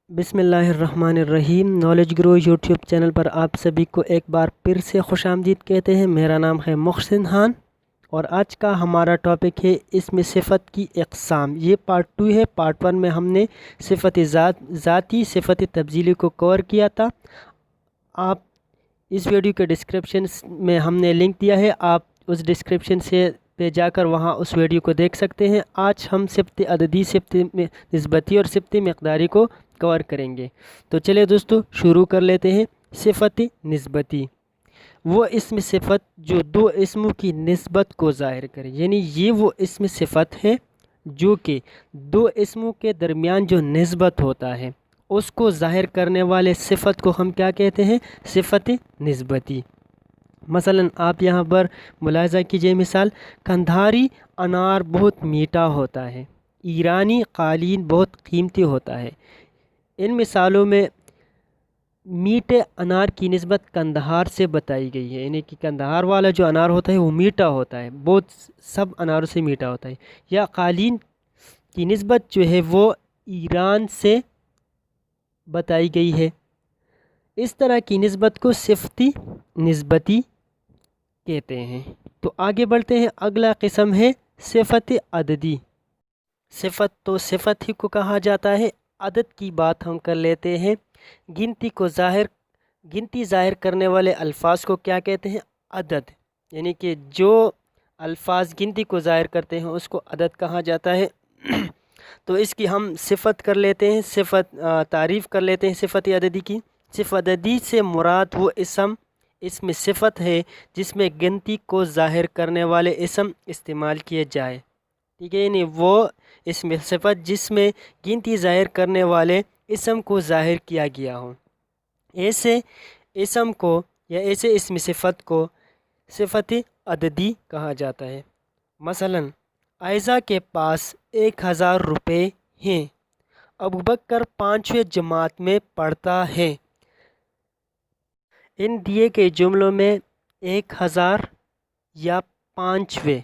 बिस्मिल्लाहिर्रहमानिर्रहीम। Knowledge grow YouTube channel पर आप सभी को एक बार फिर से खुशामदीद कहते हैं। मेरा नाम है मुहसिन खान और आज का हमारा टॉपिक है इसमें सिफ़त की इक़साम। ये पार्ट 2 है। पार्ट 1 में हमने सिफ़त ज़ाती सिफ़त तब्दीली को कवर किया था। आप इस वीडियो के डिस्क्रिप्शन में हमने लिंक दिया है, आप उस डिस्क्रिप्शन से पे जाकर वहाँ उस वीडियो को देख सकते हैं। आज हम सिफ़त अददी, सिफ़त निस्बती और सिफ़त मिक़दारी को कवर करेंगे। तो चलिए दोस्तों शुरू कर लेते हैं। सिफ़त निस्बती वो इसम सिफ़त जो दो इसमों की निस्बत को ज़ाहिर करे, यानी ये वो इसम सिफ़त है जो कि दो इसमों के दरमियान जो निस्बत होता है उसको ज़ाहिर करने वाले सिफ़त को हम क्या कहते हैं? सिफ़त निस्बती। मसलन आप यहाँ पर मुलाहिज़ा कीजिए, मिसाल कंधारी अनार बहुत मीठा होता है, ईरानी कालीन बहुत कीमती होता है। इन मिसालों में मीठे अनार की निस्बत कंदहार से बताई गई है, यानी कि कंदहार वाला जो अनार होता है वो मीठा होता है, बहुत सब अनारों से मीठा होता है। या कालीन की निस्बत जो है वो ईरान से बताई गई है। इस तरह की निस्बत को सिफ़ती निस्बती कहते हैं। तो आगे बढ़ते हैं। अगला किस्म है सिफ़त अददी। सिफ़त तो सिफ़त ही को कहा जाता है। अदद की बात हम कर लेते हैं। गिनती ज़ाहिर करने वाले अल्फाज को क्या कहते हैं? अदद। यानी कि जो अल्फाज गिनती को ज़ाहिर करते हैं उसको अदद कहा जाता है। तो इसकी हम सिफ़त कर लेते हैं, तारीफ़ कर लेते हैं सिफ़त अददी की। सिफ़त अददी से मुराद वो इसमें सिफ़त है जिसमें गिनती को ज़ाहिर करने वाले इसम इस्तेमाल किए जाए। ठीक है, यानी वो इसमें सिफ़त जिसमें गिनती ज़ाहिर करने वाले इसम को ज़ाहिर किया गया हो, ऐसे इसम को या ऐसे इसम सिफ़त को सिफ़त अददी कहा जाता है। मसलन आयज़ा के पास 1000 रुपये हैं, अबू बकर 5वीं जमात में पढ़ता है। इन दिए गए जुमलों में 1000 या 5वें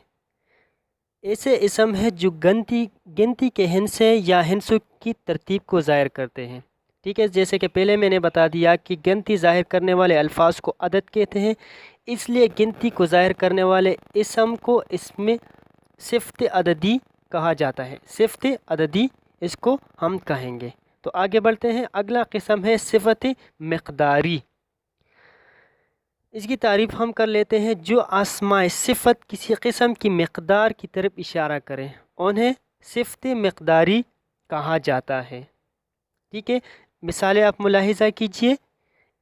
ऐसे इसम है जो गिनती के हिस्से या हिस्सों की तरतीब को ज़ाहिर करते हैं। ठीक है, जैसे कि पहले मैंने बता दिया कि गिनती ज़ाहिर करने वाले अल्फाज को अदद कहते हैं, इसलिए गिनती को ज़ाहिर करने वाले इसम को इसमें सिफ़त अददी कहा जाता है। सिफ़त अददी इसको हम कहेंगे। तो आगे बढ़ते हैं। अगला किस्म है सिफ़त मिक़दारी। इसकी तारीफ़ हम कर लेते हैं। जो आसमाए सिफ़त किसी किस्म की मिक़दार की तरफ इशारा करें उन्हें सिफ़त मिक़दारी कहा जाता है। ठीक है, मिसालें आप मुलाहिज़ा कीजिए।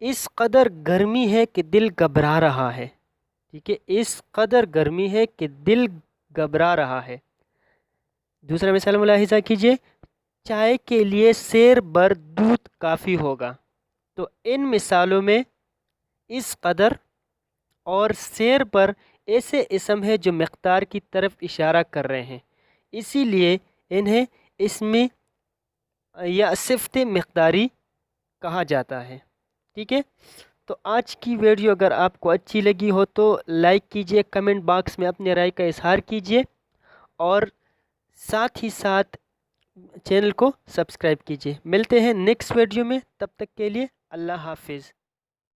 इस कदर गर्मी है कि दिल घबरा रहा है। ठीक है, इस कदर गर्मी है कि दिल घबरा रहा है। दूसरा मिसाल मुलाहिज़ा कीजिए। चाय के लिए सेर भर दूध काफ़ी होगा। तो इन मिसालों में इस कदर और सेर पर ऐसे इसम है जो मिक़दार की तरफ इशारा कर रहे हैं, इसीलिए इन्हें इसमें या सिफ़त मिक़दारी कहा जाता है। ठीक है, तो आज की वीडियो अगर आपको अच्छी लगी हो तो लाइक कीजिए, कमेंट बॉक्स में अपने राय का इज़हार कीजिए और साथ ही साथ चैनल को सब्सक्राइब कीजिए। मिलते हैं नेक्स्ट वीडियो में, तब तक के लिए अल्लाह हाफिज़।